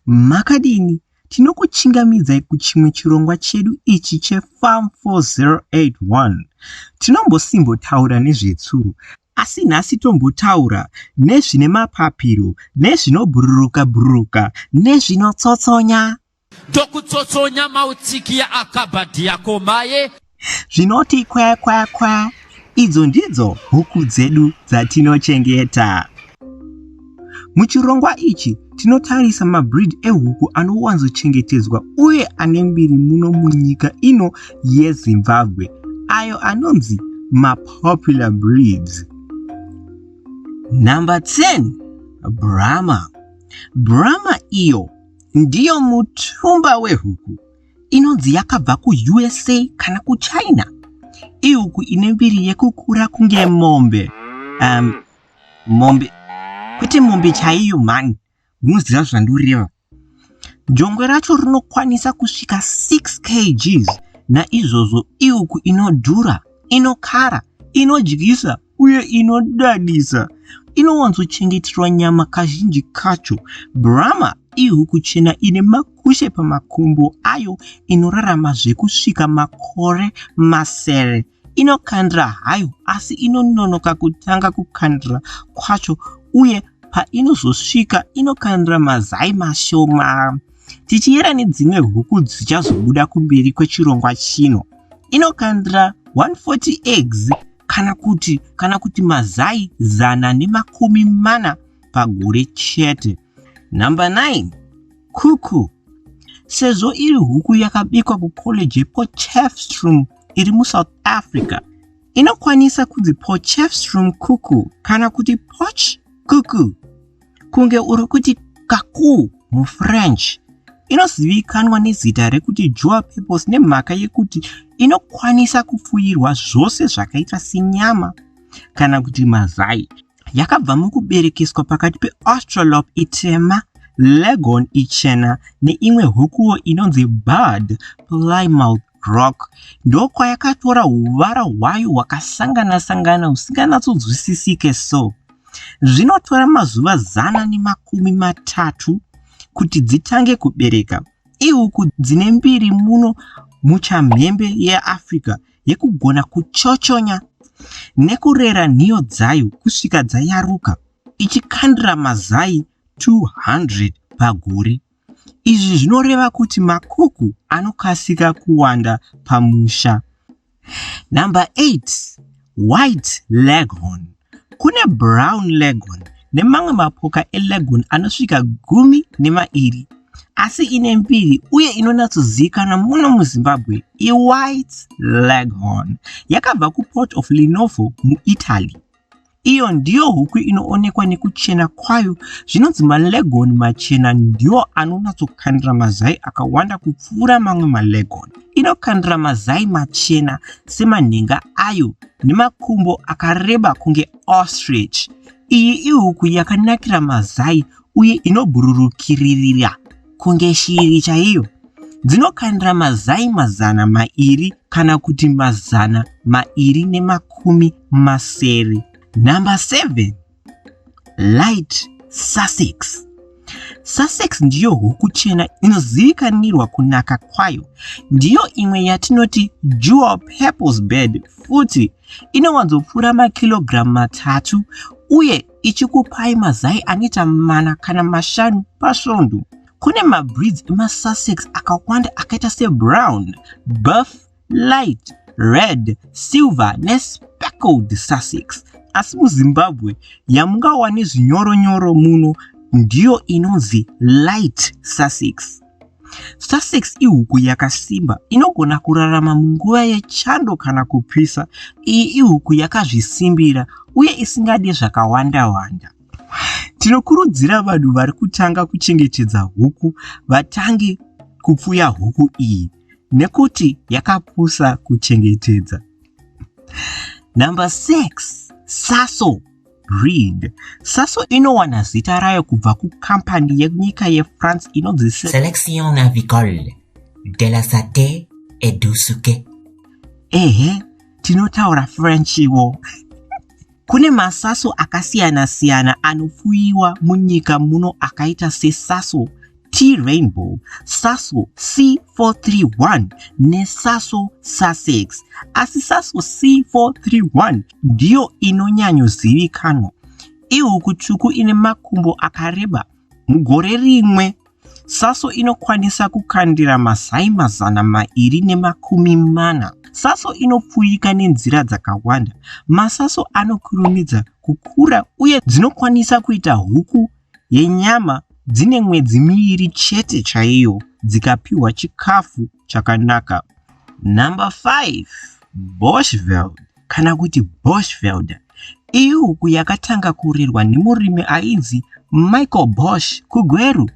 Makadini, tinokuchingamidzai kuchimwe chirongwa chedu ichi cheFarm 4081. Tinombosimbothaura nezvetsuro, asi nhasi tombotaura nezvine mapapiro, nezvinobhururuka-bhururuka, nezvinotsotsonya. Ndokutsotsonya mautsikia akabhadhi yako maye. Zvinoti kwa. Idzo ndidzo huku dzedu dzatinochengeta. Muchirongwa ichi tinotarisa mabreed ehuku anowanzochengetedzwa uye ane mbiri muno munyika ino yeZimbabwe, ayo anonzi mapopular breeds. Number 10, Brahma. Brahma iyo ndiyo mutumba wehuku. Inonzi yakabva kuUSA kana kuChina. Ihuku ine mbiri yekukura kunge mombe. Mombe. Kwete mombe chaiyo man. Munoziva zvandoreva. Jongwe racho rinokwanisa kusvika 6 kgs. Naizvozvo ihuku inodhura, inokara, inodyisa uye inodadisa. Inowanzochengeterwa nyama kazhinji kacho. Brahma ihuku chena ine makushe pamakumbo ayo, inorarama zvekusvika makore masere. Inokandira hayo asi inononoka kutanga kukandira kwacho, uye painozosvika inokandira mazai mashoma. Tichiyera nedzimwe huku dzichazobuda kumberi kwechirongwa chino, inokandira 140 eggs kana kuti mazai 140 pagore chete. Number 9, Koekoek. Sezvo iri huku yakabikwa kucollege yePotchefstroom iri muSouth Africa, inokwanisa kunzi Potchefstroom Koekoek kana kuti Poch Koekoek, kunge uri kuti kaku muFrench. Inozivikanwa nezita rekuti Joa Pepos nemhaka yekuti inokwanisa kupfuyirwa zvose zvakaita senyama kana kuti mazai. Yakabva mukuberekeswa pakati peAustralorp itema, Leghorn ichena neimwe hukuwo inonzi Bird Plymouth Rock. Ndokwa yakatora huvara hwayo hwakasangana husinganyatsonzwisisike so. Zvinotora mazuva 130 kuti dzitange kubereka. Ihuku dzine mbiri muno muchamhembe yeAfrica yekugona kuchochonya nekurera nhiyo dzayo kusvika dzayaruka, ichikandira mazai 200 pagore. Izvi zvinoreva kuti makuku anokasika kuwanda pamusha. Number 8, White Leghorn. Kune Brown Leghorn nemamwe mapoka eLeghorn anosvika 12, asi ine mbiri uye inonatsozivikanwa muno muZimbabwe iWhite Leghorn. Yakabva kuPort of Lenovo muItaly. Iyo ndiyo huku inoonekwa nekuchena kwayo. Zvinonzi maLeghorn machena ndiyo anonatsokandira mazai akawanda kupfuura mamwe maLeghorn. Inokandira mazai machena semanhenga ayo nemakumbo akareba kunge ostrich. Iyi ihuku yakanakira mazai uye inobhururukiririra kunge shiri chaiyo. Dzinokandira mazai 200 kana kuti 270. Number 7, Light Sussex. Sussex ndiyo huku chena inozivikanirwa kunaka kwayo. Ndiyo imwe yatinoti Joa Pepos bird, futi inowanzopfuura makilogramu 3 uye ichikupai mazai anoita 4 kana 5 pasvondo. Kune mabreeds emaSussex akawanda akaita seBrown, Buff, Light, Red, Silver neSpeckled Sussex. Asi muZimbabwe yamungawane zvinyoronyoro muno ndiyo inonzi Light Sussex. Sussex ihuku yakasimba, inogona kurarama munguva yechando kana kupisa. Iyi ihuku yakazvisimbira uye isingade zvakawanda. Tinokurudzira vanhu vari kutanga kuchengetedza huku vatange kupfuya huku iyi nekuti yakapusa kuchengetedza. Number 6, Sasso breed. Sasso inowana zita rayo kubva kukampani yenyika yeFrance inonzi Sélection Avicole de la Sate et du Sucre. Tinotaura French iwo. Kune masaso akasiyana-siyana anopfuyiwa munyika muno akaita seSasso, T-Rainbow, Sasso C431 neSasso Sussex. Asi Sasso C431 ndiyo inonyanyozivikanwa. Ihuku tsvuku ine makumbo akareba. Mugore rimwe, Sasso inokwanisa kukandira mazai 240. Sasso inopfurika nenzira dzakawanda. MaSasso anokurumidza kukura uye dzinokwanisa kuita huku yenyama dzine mwedzi 2 chete chaiyo dzikapiwa chikafu chakanaka. Number 5. Boschveld kana kuti Boschveld. Iyi huku yakatanga kurerwa nemurimi ainzi Michael Bosch kuGweru.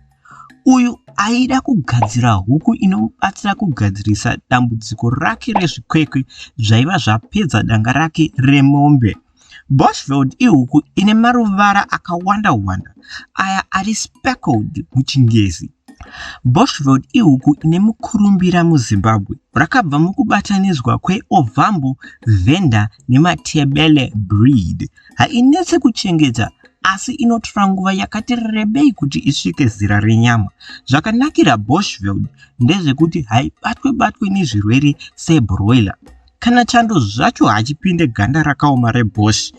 Uyu aida kugadzira huku inomubatsira kugadzirisa dambudziko rake rezvikwekwe zvaiva zvapedza danga rake remombe. Boschveld ihuku ine maruvara akawanda-wanda, aya ari speckled muchingezi. Boschveld ihuku ine mukurumbira muZimbabwe. Rakabva mukubatanidzwa kweOvambo, Venda nematebele breed. Hainetse kuchengeta, asi inotora nguva yakati rebei kuti isvike zera renyama. Zvakanakira Boschveld ndezvekuti haibatwe nezvirwere sebroiler. Kana chando zvacho hachipinde ganda rakaoma reBosch.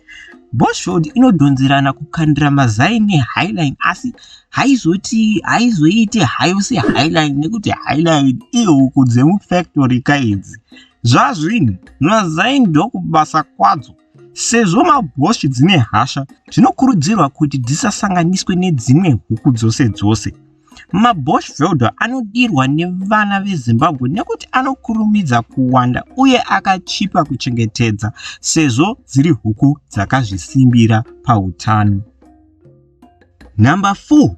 Boschveld inodhonzerana kukandira mazai nehighline, asi haizoiti hayo sehighline nekuti highline ihuku dzemufactory kaidzi. Zvazvinhu mazai ndokubasa kwadzo. Sezvo maBosch dzine hasha, zvinokurudzirwa kuti dzisasanganiswe nedzimwe huku dzose. MaBoschveld anodirwa nevana veZimbabwe nekuti anokurumidza kuwanda uye akachipa kuchengetedza sezvo dziri huku dzakazvisimbira pautano. Number 4.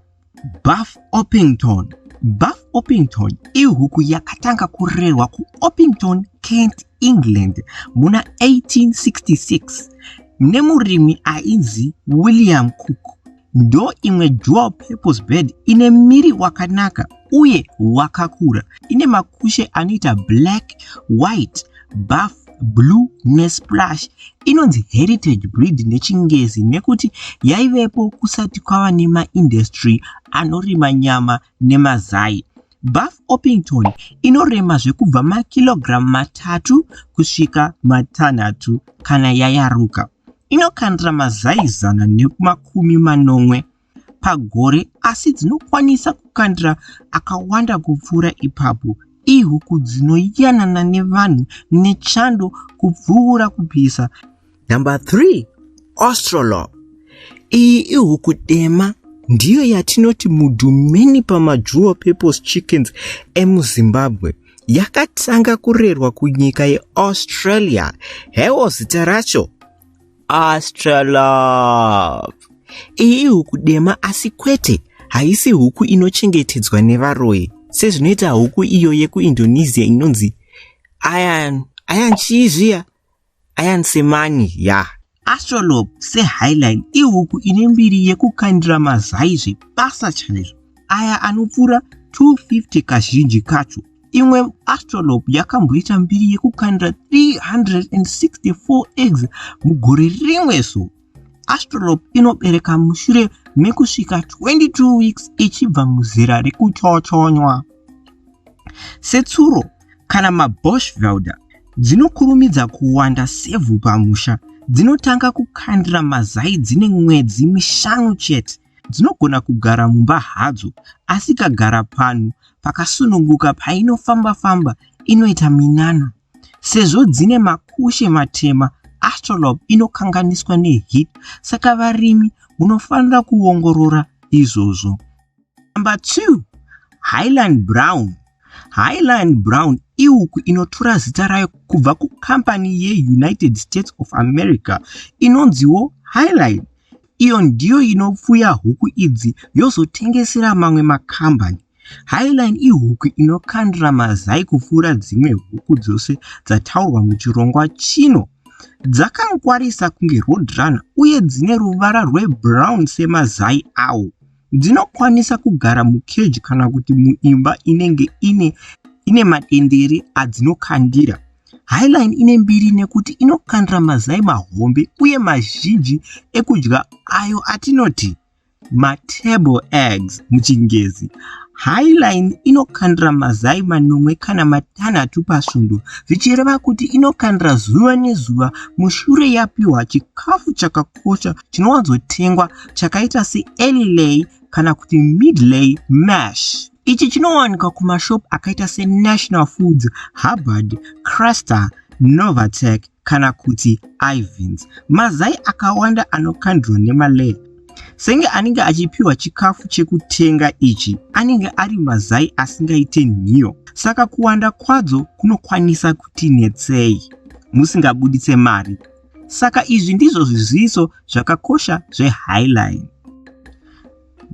Buff Orpington. Buff Orpington ihuku yakatanga kurerwa kuOrpington, Kent, England muna 1866 nemurimi ainzi William Cook. Ndo imwe dual purpose bird ine miri wakanaka uye wakakura. Ine makushe anoita black, white, buff, blue nesplash. Inonzi heritage breed nechingezi nekuti yaivepo kusati kwava nemaindustry anorima nyama nemazai. Buff Orpington inorema zvekubva makilogramu 3 kusvika 6 kana yayaruka. Inokandira mazai 190 pagore, asi dzinokwanisa kukandira akawanda kupfuura ipapo. Ihuku dzinoyanana nevanhu nechando kupfuura kupisa. Number 3. Australorp. Iyi ihuku dema ndiyo yatinoti mudhumeni pamadual purpose chickens emuZimbabwe. Yakatanga kurerwa kunyika yeAustralia. Hewo zita racho Australorp. Iyi huku dema asi kwete haisi huku inochengetedzwa nevaroyi sezvinoita huku iyo yekuIndonesia inonzi Iron cheese, Iron semani ya. Australorp sehighline ihuku ine mbiri yekukandira mazai zvebasa chaizvo, aya anopfuura 250 kazhinji kacho. Imwe Australorp yakamboita mbiri yekukandira 364 eggs mugore rimwe so. Australorp inobereka mushure mekusvika 22 weeks ichibva muzera rekuchochonywa. Setsuro kana maBoschveld dzinokurumidza kuwanda sevhu pamusha. Dzinotanga kukandira mazai dzine mwedzi 5 chete. Dzinogona kugara mumba hadzo, asi kagara pano pakasununguka painofamba inoita minana. Sezvo dzine makushe matema, Australorp inokanganiswa neheat, saka varimi munofanira kuongorora izvozvo. Number 2. Highland Brown. Highland Brown ihuku inotora zita rayo kubva kukampani yeUnited States of America inonziwo Highline. Iyo ndiyo inopfuya huku idzi yozotengesera mamwe makambani. Highline ihuku inokandira mazai kupfuura dzimwe huku dzose dzataurwa muchirongwa chino. Dzakangwarisa kunge roadrunner uye dzine ruvara rwebrown semazai awo. Dzinokwanisa kugara mukeji kana kuti muimba inenge ine madendere adzinokandira. Highline ine mbiri nekuti inokandira mazai mahombe uye mazhinji ekudya ayo atinoti matable eggs muchingezi. Highline inokandira mazai manomwe kana matanhatu pasvondo, zvichireva kuti inokandira zuva nezuva mushure yapiwa chikafu chakakosha chinowanzotengwa chakaita se-early lay kana kuti mid-lay mash. Ichi chinowanikwa kumashop akaita se-National Foods, Hubbard, Craster, Novatech kana kuti Ivins. Mazai akawanda anokandirwa nemalay. Senge anenge achipiwa chikafu chekutenga ichi, anenge ari mazai asingaite nhiyo. Saka kuwanda kwadzo kunokwanisa kuti netsei, musingabuditse mari. Saka izvi ndizvo zviziviso zvakakosha zveHighline.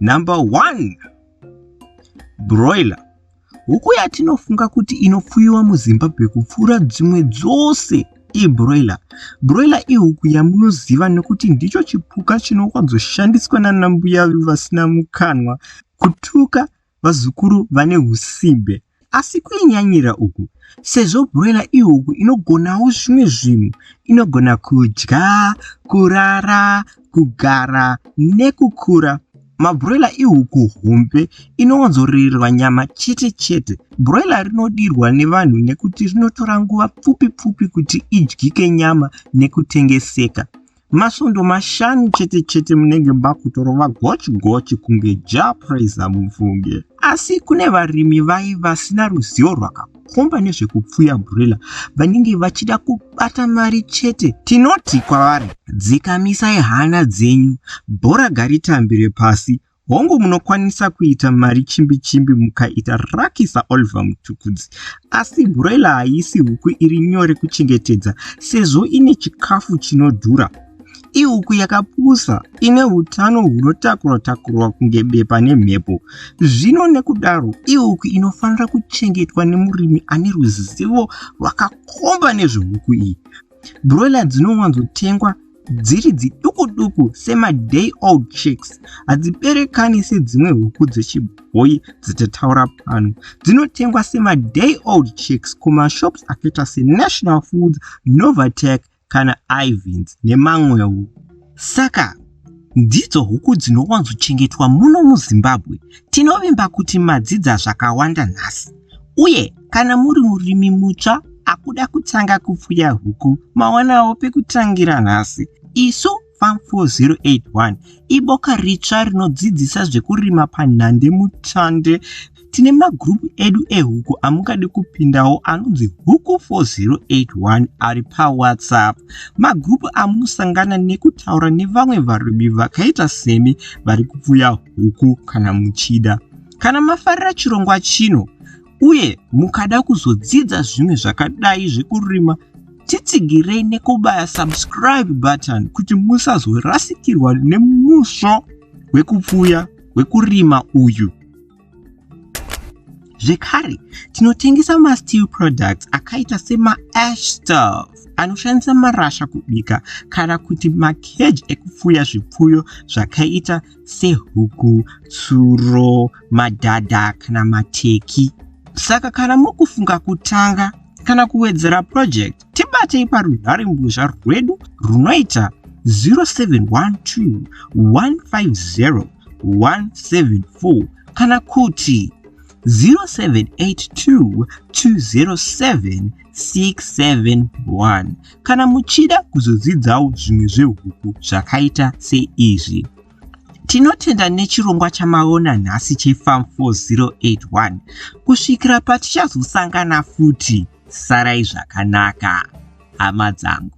Number 1. Broiler. Huku yatinofunga kuti inofuyiwa muZimbabwe kupfuura dzimwe dzose ibroiler. Broiler ihuku yamunoziva nekuti ndicho chipuka chinokwanzoshandiswa nanambuya vasina mukanwa kutuka vazukuru vane husimbe. Asi kuinyanyira uku, sezvo broiler ihuku inogonawo zvimwe zvinhu, inogona kudya, kurara, kugara nekukura. Mabroiler ihuku hombe inowanzorerwa nyama chete chete. Broiler rinodirwa nevanhu nekuti rinotora nguva pfupi kuti idyike nyama nekutengeseka. Masvondo 5 chete chete munenge makutorova gochi kunge japraiser mufunge. Asi kune varimi vai vasina ruzivo rwakakomba nezvekupfuya broiler, vanenge vachida kubata mari chete. Tinoti kwavari, dzikamisai hana dzenyu, bhora garitambire pasi, hongu munokwanisa kuita mari chimbi mukaita rakisa Oliver Mutukudzi. Asi broiler haisi huku iri nyore kuchengetedza, sezvo ine chikafu chinodhura. Ihuku yakapusa, ine hutano hunotakurwa kunge bepa nemhepo. Zvino nekudaro, ihuku inofanira kuchengetwa nemurimi ane ruzivo rwakakomba nezvehuku iyi. Broiler dzinowanzotengwa dziri dziduku sema-day-old chicks, hadziberekani sedzimwe huku dzechibhoyi dzatataura pano. Dzinotengwa sema-day-old chicks kumashops akaita se-National Foods, Novatech kana Ivins nemamwewo. Saka ndidzo huku dzinowanzochengetwa muno muZimbabwe. Tinovimba kuti madzidza zvakawanda nhasi. Uye kana muri murimi mutsva akuda kutanga kupfuya huku, mawanawo pekutangira nhasi. Isu Farm 4081 iboka ritsva rinodzidzisa zvekurima panhande mutande. Tine magrupu edu ehuku amungade kupindawo anonzi Huku 4081 ari paWhatsApp. Magrupu amunosangana nekutaura nevamwe varimi vakaita semi vari kupfuya huku kana muchida. Kana mafarira chirongwa chino uye mukada kuzodzidza zvimwe zvakadai zvekurima, titsigirei nekubaya subscribe button kuti musazorasikirwa nemusvo wekupfuya wekurima uyu. Zvekare, tinotengesa ma-steel products akaita sema-ash stove anoshandisa marasha kubika kana kuti makeji ekupfuya zvipfuyo zvakaita sehuku, tsuro, madhadha kana mateki. Saka kana mukufunga kutanga kana kuwedzera project, tibatei parunharembozha rwedu runoita 0712 150 174 kana kuti 0782 207 671 kana muchida kuzodzidzawo zvimwe zvehuku zvakaita seizvi. Tinotenda nechirongwa chamaona nhasi cheFarm 4081. Kusvikira patichazosangana futi, sarai zvakanaka, hama dzangu.